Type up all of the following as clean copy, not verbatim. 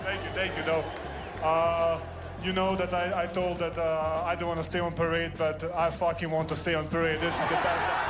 Thank you, though. You know that I told that I don't want to stay on parade, but I fucking want to stay on parade. This is the best.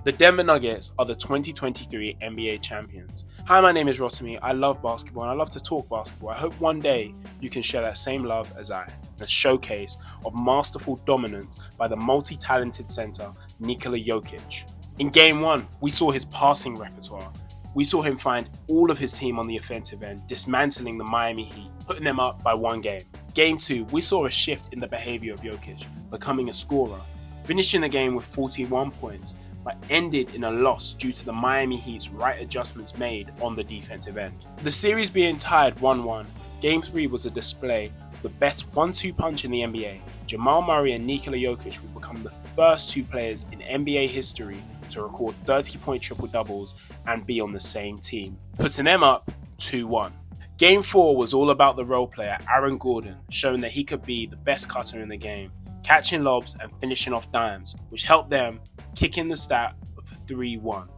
The Denver Nuggets are the 2023 NBA champions. Hi, my name is Rotimi. I love basketball and I love to talk basketball. I hope one day you can share that same love as I. A showcase of masterful dominance by the multi-talented center Nikola Jokić. In Game 1, we saw his passing repertoire. We saw him find all of his team on the offensive end, dismantling the Miami Heat, putting them up by one game. Game 2, we saw a shift in the behavior of Jokić, becoming a scorer, finishing the game with 41 points, but ended in a loss due to the Miami Heat's right adjustments made on the defensive end. The series being tied 1-1, Game 3 was a display of the best 1-2 punch in the NBA. Jamal Murray and Nikola Jokić will become the first two players in NBA history to record 30-point triple-doubles and be on the same team, putting them up 2-1. Game 4 was all about the role player Aaron Gordon, showing that he could be the best cutter in the game, catching lobs and finishing off dimes, which helped them kick in the stat of 3-1.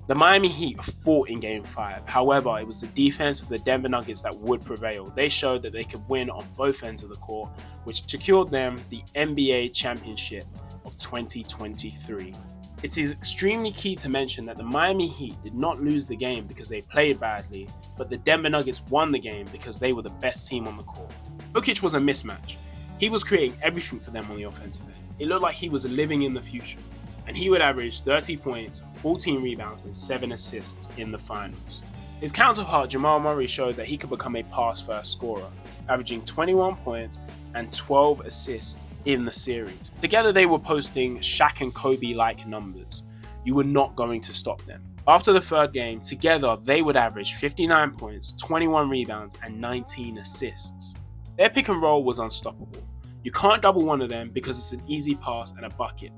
The Miami Heat fought in Game 5, however, it was the defense of the Denver Nuggets that would prevail. They showed that they could win on both ends of the court, which secured them the NBA championship of 2023. It is extremely key to mention that the Miami Heat did not lose the game because they played badly, but the Denver Nuggets won the game because they were the best team on the court. Jokić was a mismatch. He was creating everything for them on the offensive end. It looked like he was living in the future, and he would average 30 points, 14 rebounds, and 7 assists in the finals. His counterpart Jamal Murray showed that he could become a pass-first scorer, averaging 21 points and 12 assists in the series. Together they were posting Shaq and Kobe-like numbers. You were not going to stop them. After the third game, together they would average 59 points, 21 rebounds, and 19 assists. Their pick and roll was unstoppable. You can't double one of them because it's an easy pass and a bucket.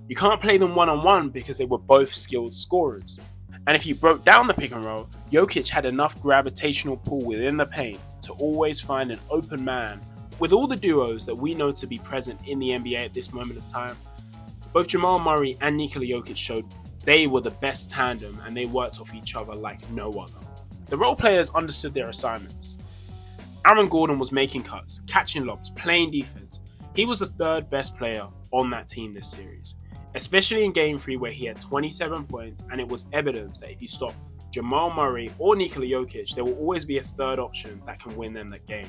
You can't play them one-on-one because they were both skilled scorers. And if you broke down the pick and roll, Jokić had enough gravitational pull within the paint to always find an open man. With all the duos that we know to be present in the NBA at this moment of time, both Jamal Murray and Nikola Jokić showed they were the best tandem and they worked off each other like no other. The role players understood their assignments. Aaron Gordon was making cuts, catching lobs, playing defense. He was the third best player on that team this series, especially in Game 3 where he had 27 points, and it was evidence that if you stop Jamal Murray or Nikola Jokić, there will always be a third option that can win them that game.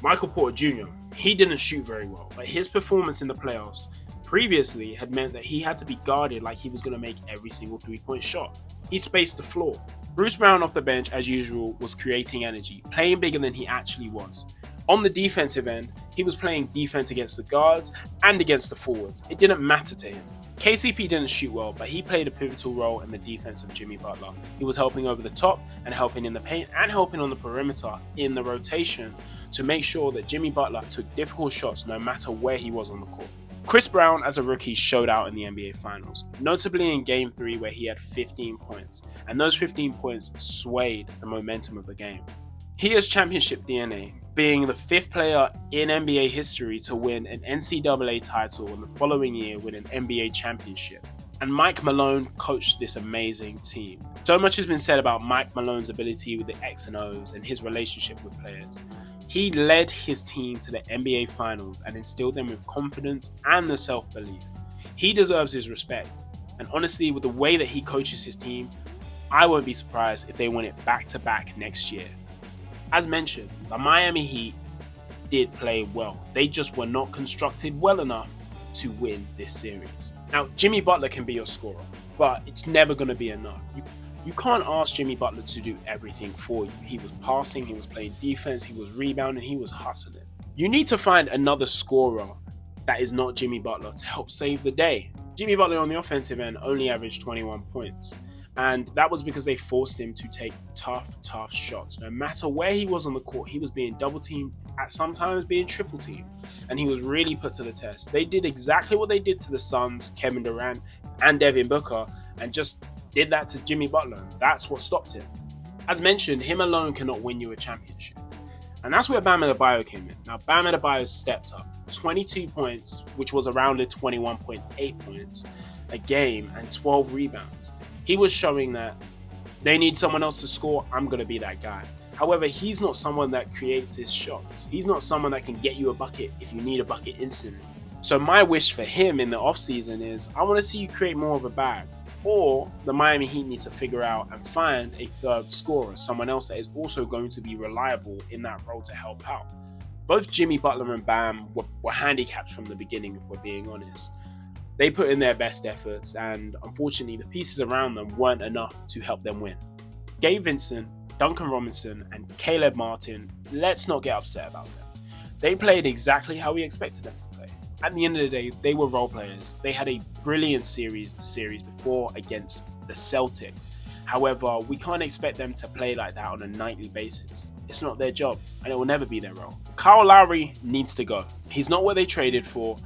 Michael Porter Jr., he didn't shoot very well, but his performance in the playoffs previously had meant that he had to be guarded like he was going to make every single three-point shot. He spaced the floor. Bruce Brown off the bench, as usual, was creating energy, playing bigger than he actually was. On the defensive end, he was playing defense against the guards and against the forwards. It didn't matter to him. KCP didn't shoot well, but he played a pivotal role in the defense of Jimmy Butler. He was helping over the top and helping in the paint and helping on the perimeter in the rotation to make sure that Jimmy Butler took difficult shots no matter where he was on the court. Chris Brown as a rookie showed out in the NBA Finals, notably in Game 3 where he had 15 points, and those 15 points swayed the momentum of the game. He has championship DNA, being the fifth player in NBA history to win an NCAA title and the following year win an NBA championship. And Mike Malone coached this amazing team. So much has been said about Mike Malone's ability with the X and O's and his relationship with players. He led his team to the NBA Finals and instilled them with confidence and the self-belief. He deserves his respect. And honestly, with the way that he coaches his team, I won't be surprised if they win it back-to-back next year. As mentioned, the Miami Heat did play well. They just were not constructed well enough to win this series. Now, Jimmy Butler can be your scorer, but it's never going to be enough. You can't ask Jimmy Butler to do everything for you. He was passing, he was playing defense, he was rebounding, he was hustling. You need to find another scorer that is not Jimmy Butler to help save the day. Jimmy Butler on the offensive end only averaged 21 points. And that was because they forced him to take tough shots. No matter where he was on the court, he was being double teamed, at sometimes being triple teamed, and he was really put to the test. They did exactly what they did to the Suns, Kevin Durant, and Devin Booker, and just did that to Jimmy Butler. That's what stopped him. As mentioned, him alone cannot win you a championship. And that's where Bam Adebayo came in. Now, Bam Adebayo stepped up. 22 points, which was around 21.8 points a game, and 12 rebounds. He was showing that They need someone else to score, I'm going to be that guy. However, he's not someone that creates his shots. He's not someone that can get you a bucket if you need a bucket instantly. So my wish for him in the offseason is, I want to see you create more of a bag. Or the Miami Heat need to figure out and find a third scorer, someone else that is also going to be reliable in that role to help out. Both Jimmy Butler and Bam were handicapped from the beginning, if we're being honest. They put in their best efforts, and unfortunately the pieces around them weren't enough to help them win. Gabe Vincent, Duncan Robinson, and Caleb Martin, let's not get upset about them. They played exactly how we expected them to play. At the end of the day, they were role players. They had a brilliant series the series before against the Celtics. However, we can't expect them to play like that on a nightly basis. It's not their job, and it will never be their role. Kyle Lowry needs to go. He's not what they traded for.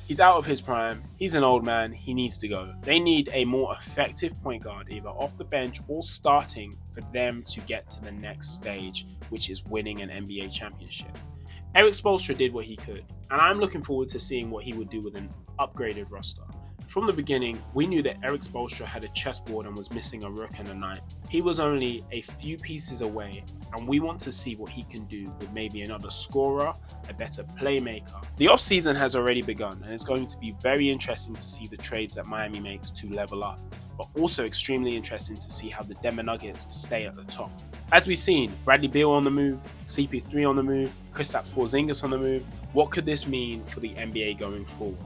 He's out of his prime. He's an old man. He needs to go. They need a more effective point guard, either off the bench or starting, for them to get to the next stage, which is winning an NBA championship. Erik Spoelstra did what he could, and I'm looking forward to seeing what he would do with an upgraded roster. From the beginning, we knew that Erik Spoelstra had a chessboard and was missing a rook and a knight. He was only a few pieces away, and we want to see what he can do with maybe another scorer, a better playmaker. The offseason has already begun, and it's going to be very interesting to see the trades that Miami makes to level up, but also extremely interesting to see how the Denver Nuggets stay at the top. As we've seen, Bradley Beal on the move, CP3 on the move, Kristaps Porzingis on the move. What could this mean for the NBA going forward?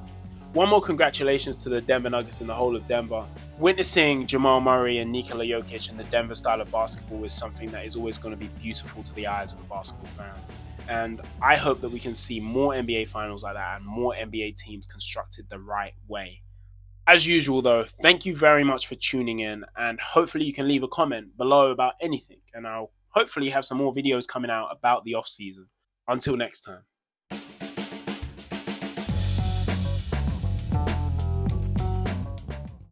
One more congratulations to the Denver Nuggets and the whole of Denver. Witnessing Jamal Murray and Nikola Jokić in the Denver style of basketball is something that is always going to be beautiful to the eyes of a basketball fan. And I hope that we can see more NBA finals like that and more NBA teams constructed the right way. As usual though, thank you very much for tuning in, and hopefully you can leave a comment below about anything, and I'll hopefully have some more videos coming out about the off season. Until next time.